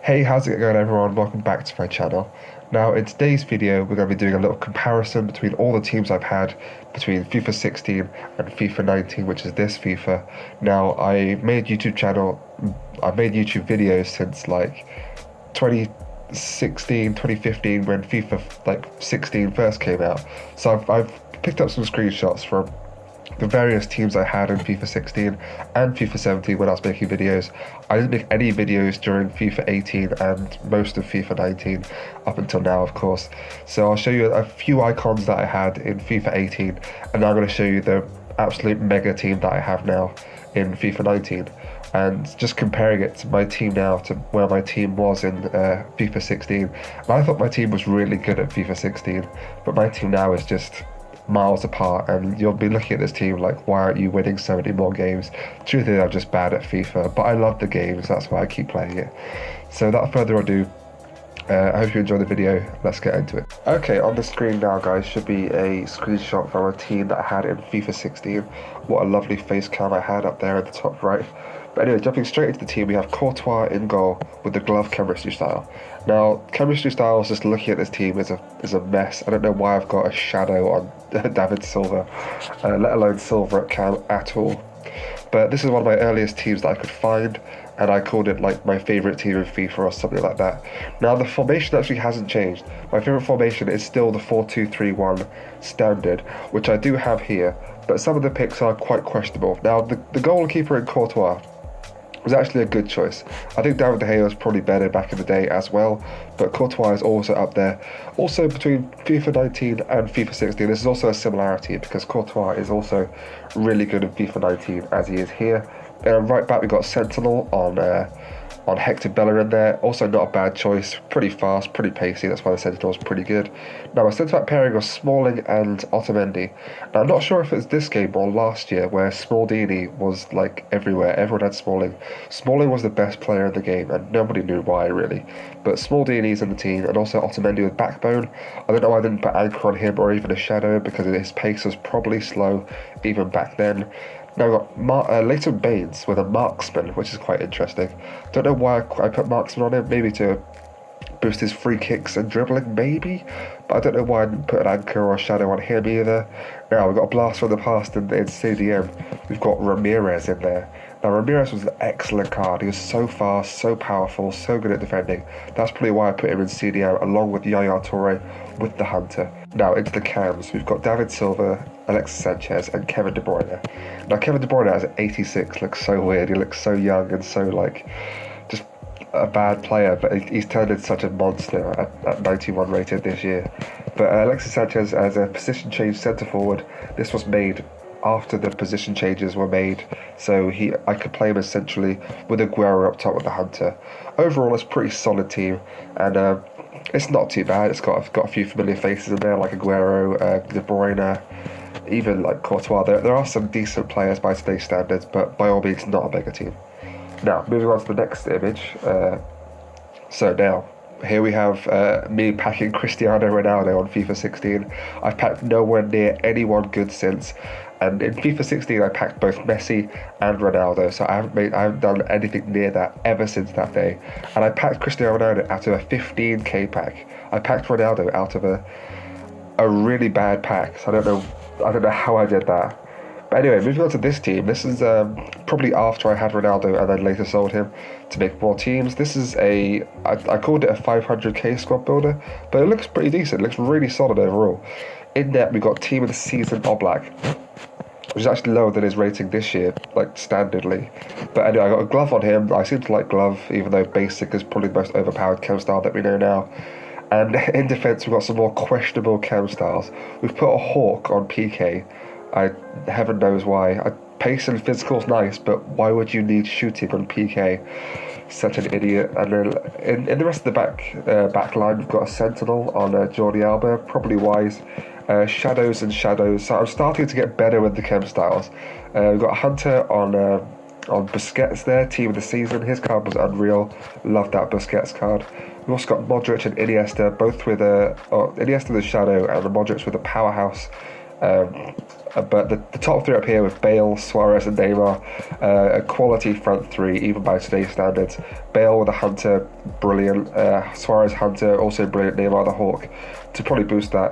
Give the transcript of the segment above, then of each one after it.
Hey, how's it going everyone? Welcome back to my channel. Now in today's video we're going to be doing a little comparison between all the teams I've had between FIFA 16 and FIFA 19, which is this FIFA. Now I've made YouTube videos since like 2016, 2015 when FIFA 16 first came out. So I've picked up some screenshots from the various teams I had in FIFA 16 and FIFA 17 when I was making videos. I didn't make any videos during FIFA 18 and most of FIFA 19 up until now, of course. So I'll show you a few icons that I had in FIFA 18, and now I'm going to show you the absolute mega team that I have now in FIFA 19. And just comparing it to my team now to where my team was in FIFA 16. And I thought my team was really good at FIFA 16, but my team now is just miles apart, and you'll be looking at this team like, why aren't you winning so many more games? The truth is I'm just bad at FIFA, but I love the games, that's why I keep playing it. So without further ado, I hope you enjoy the video. Let's get into it. Okay, on the screen now guys should be a screenshot from a team that I had in FIFA 16. What a lovely face cam I had up there at the top right. But anyway, jumping straight into the team, we have Courtois in goal with the glove chemistry style. Now, chemistry styles, just looking at this team, is a mess. I don't know why I've got a shadow on David Silva, let alone Silva at cam at all. But this is one of my earliest teams that I could find, and I called it like my favourite team in FIFA or something like that. Now, the formation actually hasn't changed. My favourite formation is still the 4-2-3-1 standard, which I do have here, but some of the picks are quite questionable. Now, the goalkeeper in Courtois was actually a good choice. I think David De Gea was probably better back in the day as well, but Courtois is also up there. Also between FIFA 19 and FIFA 16, this is also a similarity because Courtois is also really good in FIFA 19 as he is here. And right back we got Sentinel on Hector Bellerin there, also not a bad choice, pretty fast, pretty pacey, that's why the Sentinel is pretty good. Now my centre-back pairing was Smalling and Otamendi. Now I'm not sure if it's this game or last year where Smaldini was like everywhere, everyone had Smalling. Smalling was the best player in the game and nobody knew why really. But Smaldini's in the team, and also Otamendi with backbone. I don't know why I didn't put anchor on him or even a shadow because his pace was probably slow even back then. Now we've got Leighton Baines with a marksman, which is quite interesting. Don't know why I put marksman on him, maybe to boost his free kicks and dribbling, maybe? But I don't know why I didn't put an anchor or a shadow on him either. Now we've got a blast from the past in CDM. We've got Ramirez in there. Now Ramirez was an excellent card. He was so fast, so powerful, so good at defending. That's probably why I put him in CDM along with Yaya Toure with the Hunter. Now into the cams, we've got David Silva, Alexis Sanchez and Kevin De Bruyne. Now Kevin De Bruyne as 86 looks so weird. He looks so young and so like just a bad player, but he's turned into such a monster at 91 rated this year. But Alexis Sanchez as a position change centre forward. This was made after the position changes were made, so I could play him essentially with Aguero up top with the Hunter. Overall, it's a pretty solid team, and it's not too bad. It's got a few familiar faces in there like Aguero, De Bruyne, even like Courtois. There are some decent players by today's standards, but by all means not a mega team. Now, moving on to the next image. So now, here we have me packing Cristiano Ronaldo on FIFA 16. I've packed nowhere near anyone good since. And in FIFA 16, I packed both Messi and Ronaldo, so I haven't done anything near that ever since that day. And I packed Cristiano Ronaldo out of a 15k pack. I packed Ronaldo out of a really bad pack. So I don't know how I did that. But anyway, moving on to this team. This is probably after I had Ronaldo and then later sold him to make more teams. This is I called it a 500k squad builder, but it looks pretty decent. It looks really solid overall. In that, we got Team of the Season Oblak, which is actually lower than his rating this year, like standardly. But anyway, I got a glove on him. I seem to like glove, even though basic is probably the most overpowered chem style that we know now. And in defence, we've got some more questionable chem styles. We've put a Hawk on PK. Heaven knows why. Pace and physical is nice, but why would you need shooting on PK? Such an idiot. And then in the rest of the back line, we've got a Sentinel on Jordi Alba, probably wise. Shadows and shadows. So I'm starting to get better with the chem styles. We've got a Hunter on Busquets there, team of the season. His card was unreal. Loved that Busquets card. We've also got Modric and Iniesta, both with Iniesta with a shadow and the Modric with a powerhouse But the top three up here with Bale, Suarez and Neymar, a quality front three, even by today's standards. Bale with a Hunter, brilliant. Suarez, Hunter, also brilliant. Neymar the Hawk, to probably boost that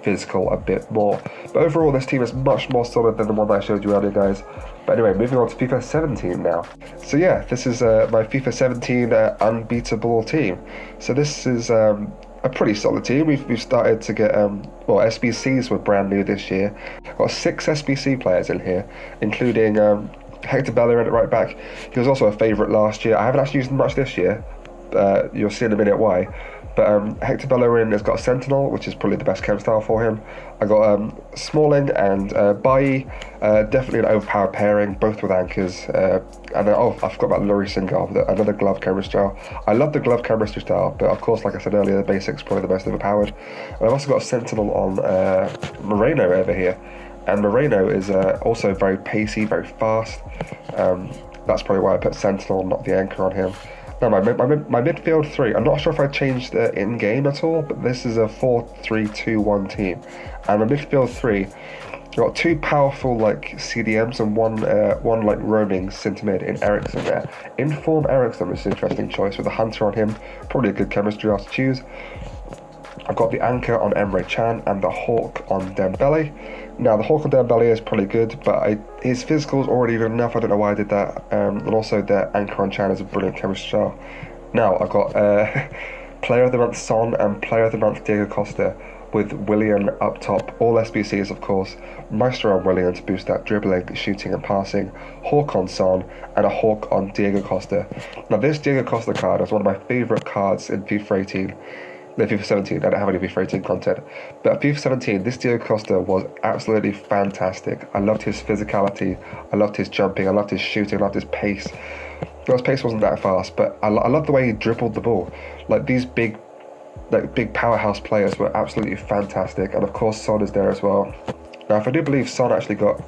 physical a bit more. But overall, this team is much more solid than the one that I showed you earlier, guys. But anyway, moving on to FIFA 17 now. So yeah, this is my FIFA 17 unbeatable team. So this is a pretty solid team. We've started to get, well, SBCs were brand new this year. Got 6 SBC players in here, including Hector Bellerin at right back. He was also a favourite last year. I haven't actually used him much this year. You'll see in a minute why. But Hector Bellerin has got Sentinel, which is probably the best chem style for him. I got Smalling and Bailly, definitely an overpowered pairing, both with anchors. And then, oh, I forgot about Laurie Singal, another glove camera style. I love the glove chemistry style, but of course, like I said earlier, the basics probably the most overpowered. And I've also got a Sentinel on Moreno over here. And Moreno is also very pacey, very fast. That's probably why I put Sentinel, not the anchor, on him. Now, my midfield three, I'm not sure if I changed the in-game at all, but this is a 4-3-2-1 team. And my midfield three, I've got 2 powerful like CDMs and one like roaming centre mid in Ericsson there. Inform Ericsson is an interesting choice with a Hunter on him, probably a good chemistry to choose. I've got the anchor on Emre Can and the Hawk on Dembele. Now, the Hawk on Dembele is probably good, but his physical's already good enough. I don't know why I did that. And also, the anchor on Can is a brilliant chemistry style. Now, I've got Player of the Month Son and Player of the Month Diego Costa, with Willian up top. All SBCs, of course. Maestro on Willian to boost that dribbling, shooting and passing. Hawk on Son and a Hawk on Diego Costa. Now, this Diego Costa card is one of my favourite cards in FIFA 18. No, FIFA 17, I don't have any FIFA 18 content. But at FIFA 17, this Diego Costa was absolutely fantastic. I loved his physicality, I loved his jumping, I loved his shooting, I loved his pace. Well, his pace wasn't that fast, but I loved the way he dribbled the ball. Like, these big powerhouse players were absolutely fantastic. And of course, Son is there as well. Now, if I do believe Son actually got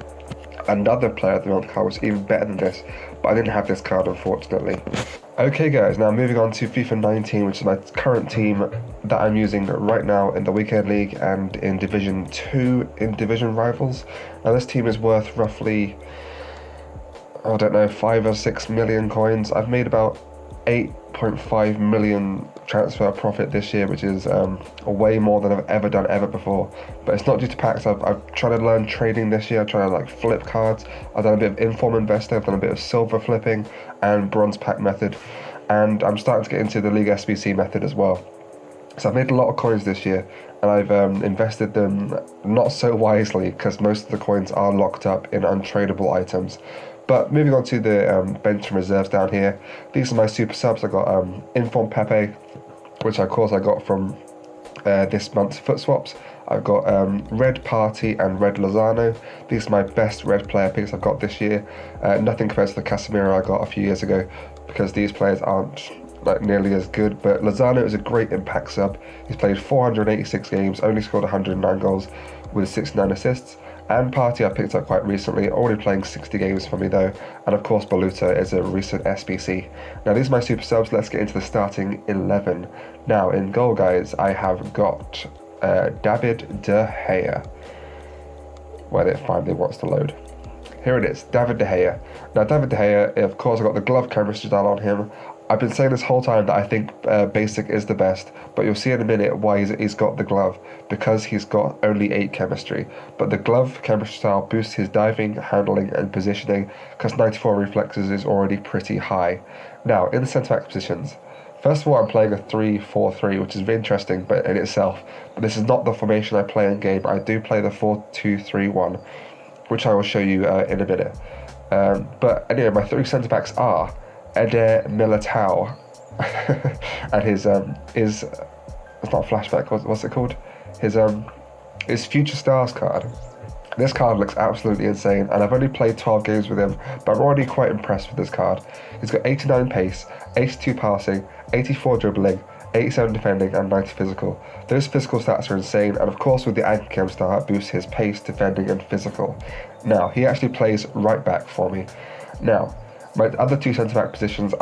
another Player of the Month card, which was even better than this, but I didn't have this card, unfortunately. Okay guys, now moving on to FIFA 19, which is my current team that I'm using right now in the Weekend League and in Division 2 in Division Rivals. Now this team is worth roughly, I don't know, 5 or 6 million coins. I've made about 8.5 million transfer profit this year, which is way more than I've ever done before. But it's not due to packs. I've tried to learn trading this year. I've tried to like flip cards. I've done a bit of inform investor. I've done a bit of silver flipping and bronze pack method, and I'm starting to get into the League SBC method as well. So I've made a lot of coins this year, and I've invested them not so wisely because most of the coins are locked up in untradeable items. But moving on to the bench and reserves down here, these are my super subs. I got Inform Pepe, which of course I got from this month's Foot Swaps. I've got Red Party and Red Lozano. These are my best red player picks I've got this year. Nothing compared to the Casemiro I got a few years ago, because these players aren't like nearly as good. But Lozano is a great impact sub. He's played 486 games, only scored 109 goals with 69 assists. And Party I picked up quite recently, already playing 60 games for me though. And of course Baluta is a recent SBC. Now these are my super subs. Let's get into the starting 11. Now in goal, guys, I have got David De Gea. Where it finally wants to load. Here it is, David De Gea. Now David De Gea, of course I got the glove chemistry style on him. I've been saying this whole time that I think basic is the best, but you'll see in a minute why he's got the glove, because he's got only 8 chemistry. But the glove chemistry style boosts his diving, handling and positioning, because 94 reflexes is already pretty high. Now in the centre back positions, first of all I'm playing a 3-4-3, which is very interesting but in itself, but this is not the formation I play in game. I do play the 4-2-3-1, which I will show you in a minute. But anyway, my 3 centre backs are Eder Militao and his it's not flashback, what's it called? His Future Stars card. This card looks absolutely insane, and I've only played 12 games with him, but I'm already quite impressed with this card. He's got 89 pace, 82 passing, 84 dribbling, 87 defending and 90 physical. Those physical stats are insane, and of course with the anchor chem star it boosts his pace, defending and physical. Now he actually plays right back for me. Now my other 2 centre back positions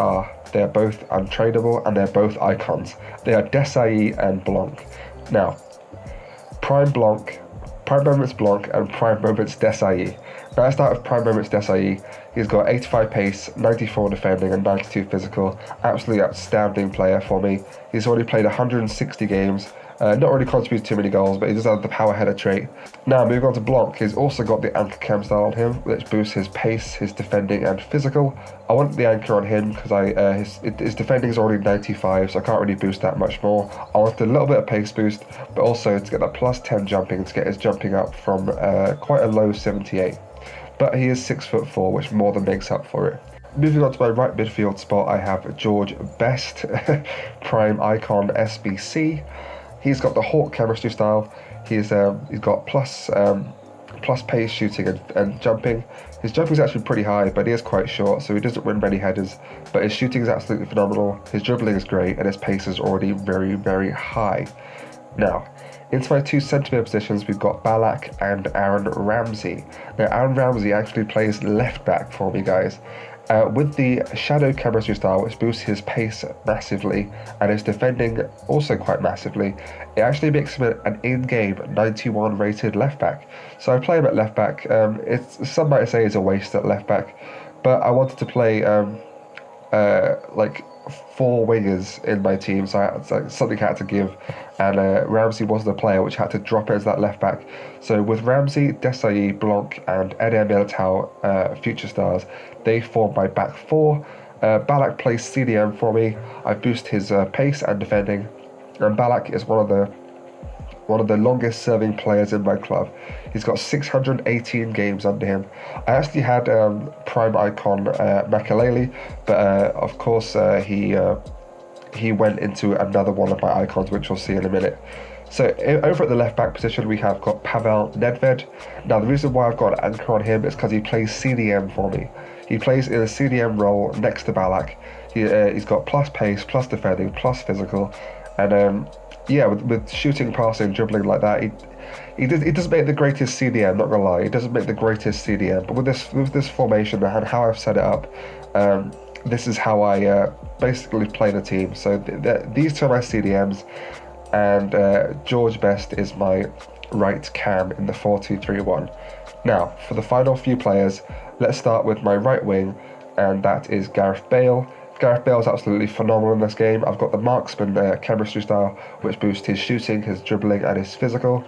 they're both untradeable and they're both icons. They are Desai and Blanc. Now, Prime Blanc, Prime Moments Blanc and Prime Moments Desailly. Now let's start with Prime Moments Desailly. He's got 85 pace, 94 defending and 92 physical. Absolutely outstanding player for me. He's already played 160 games. Not really contributed too many goals, but he does have the power header trait. Now moving on to Blanc, he's also got the anchor cam style on him, which boosts his pace, his defending and physical. I want the anchor on him because his defending is already 95, so I can't really boost that much more. I wanted a little bit of pace boost, but also to get that plus 10 jumping, to get his jumping up from quite a low 78. But he is 6'4", which more than makes up for it. Moving on to my right midfield spot, I have George Best, Prime Icon SBC. He's got the Hawk chemistry style. He's got plus pace, shooting and jumping. His jumping is actually pretty high, but he is quite short, so he doesn't win many headers. But his shooting is absolutely phenomenal. His dribbling is great, and his pace is already very, very high. Now, into my two centre-mid positions, we've got Ballack and Aaron Ramsey. Now, Aaron Ramsey actually plays left back for me, guys. With the Shadow chemistry style, which boosts his pace massively and his defending also quite massively, it actually makes him an in-game 91 rated left back. So I play him at left back. Some might say it's a waste at left back, but I wanted to play like 4 wingers in my team, so something had to give, and Ramsey was the player which had to drop it as that left back. So with Ramsey, Desailly, Blanc and Eder Militao, future stars, they form my back 4. Ballack plays CDM for me. I boost his pace and defending, and Ballack is one of the longest serving players in my club. He's got 618 games under him. I actually had Prime Icon Makaleli, but of course he went into another one of my icons, which we'll see in a minute. So over at the left back position, we have got Pavel Nedved. Now the reason why I've got an anchor on him is because he plays CDM for me. He plays in a CDM role next to Ballack. He's got plus pace, plus defending, plus physical, and yeah, with shooting, passing, dribbling like that, he doesn't make the greatest CDM, not gonna lie. He doesn't make the greatest CDM, but with this formation and how I've set it up, this is how I basically play the team. So these two are my CDMs, and George Best is my right cam in the 4-2-3-1. Now, for the final few players, let's start with my right wing, and that is Gareth Bale. Gareth Bale is absolutely phenomenal in this game. I've got the marksman chemistry style, which boosts his shooting, his dribbling and his physical.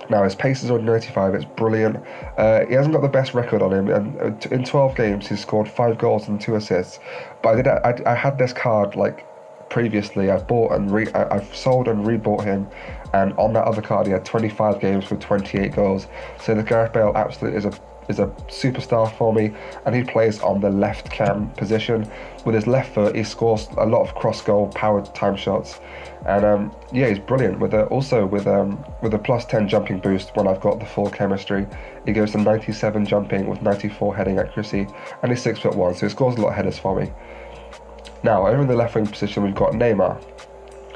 Now his pace is on 95, it's brilliant. He hasn't got the best record on him, and in 12 games he's scored 5 goals and 2 assists. But I had this card like previously. I've sold and rebought him, and on that other card he had 25 games with 28 goals. So the Gareth Bale absolutely is a superstar for me, and he plays on the left cam position. With his left foot, he scores a lot of cross goal powered time shots, and yeah, he's brilliant. With a plus 10 jumping boost when I've got the full chemistry, he goes to 97 jumping with 94 heading accuracy, and he's 6'1", so he scores a lot of headers for me. Now over in the left wing position, we've got Neymar.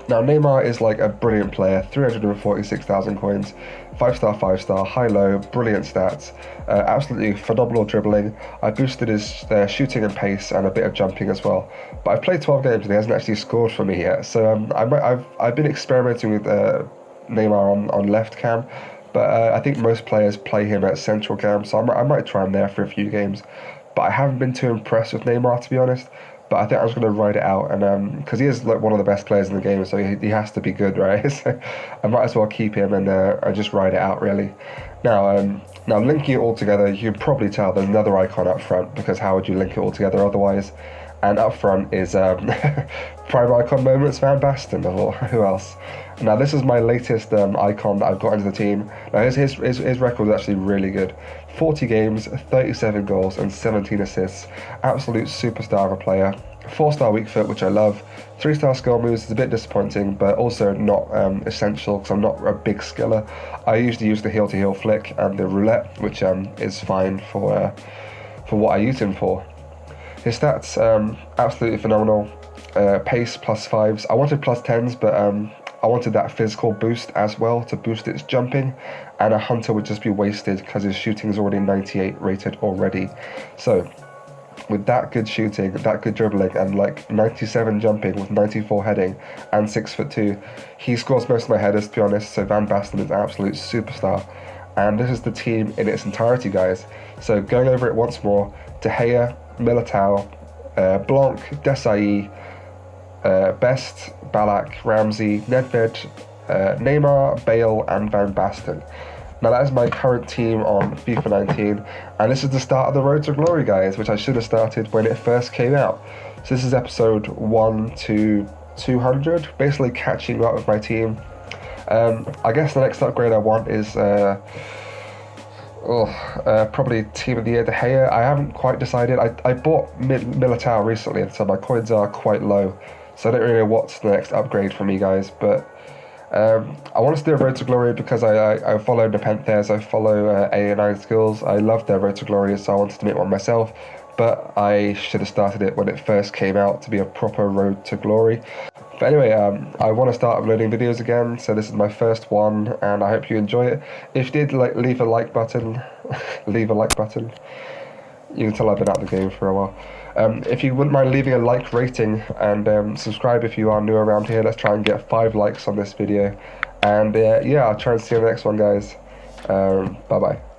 Now Neymar is like a brilliant player, 346,000 coins, 5-star, 5-star, high-low, brilliant stats, absolutely phenomenal dribbling. I boosted his shooting and pace and a bit of jumping as well. But I've played 12 games and he hasn't actually scored for me yet. So I've been experimenting with Neymar on left cam, but I think most players play him at central cam, so I might try him there for a few games. But I haven't been too impressed with Neymar, to be honest. But I think I'm just going to ride it out, and because he is like one of the best players in the game, so he has to be good, right? So I might as well keep him and just ride it out, really. Now linking it all together, you can probably tell there's another icon up front, because how would you link it all together otherwise? And up front is Prime Icon Moments Van Basten, or who else? Now this is my latest icon that I've got into the team. Now his record is actually really good. 40 games, 37 goals and 17 assists. Absolute superstar of a player. 4-star weak foot, which I love. 3-star skill moves is a bit disappointing, but also not essential because I'm not a big skiller. I usually use the heel-to-heel flick and the roulette, which is fine for what I use him for. His stats, absolutely phenomenal. Pace plus 5s. I wanted plus 10s, but I wanted that physical boost as well to boost its jumping, and a hunter would just be wasted because his shooting is already 98 rated already. So with that good shooting, that good dribbling, and like 97 jumping with 94 heading and 6'2", he scores most of my headers, to be honest. So Van Basten is an absolute superstar. and this is the team in its entirety, guys. So going over it once more: De Gea, Militao, Blanc, Desailly, Best, Ballack, Ramsey, Nedved, Neymar, Bale, and Van Basten. Now that is my current team on FIFA 19, and this is the start of the road to glory, guys, which I should have started when it first came out. So this is episode 1 to 200, basically catching up with my team. I guess the next upgrade I want is probably Team of the Year De Gea. I haven't quite decided. I bought Militao recently, so my coins are quite low, so I don't really know what's the next upgrade for me, guys, but I want to do a Road to Glory because I follow Nepenthes, I follow A9 Skills. I love their Road to Glory, so I wanted to make one myself, but I should have started it when it first came out to be a proper Road to Glory. But anyway, I want to start uploading videos again, so this is my first one, and I hope you enjoy it. If you did, leave a like button. Leave a like button. You can tell I've been out of the game for a while. If you wouldn't mind leaving a like rating, and subscribe if you are new around here. Let's try and get 5 likes on this video. And yeah, I'll try and see you in the next one, guys. Bye bye.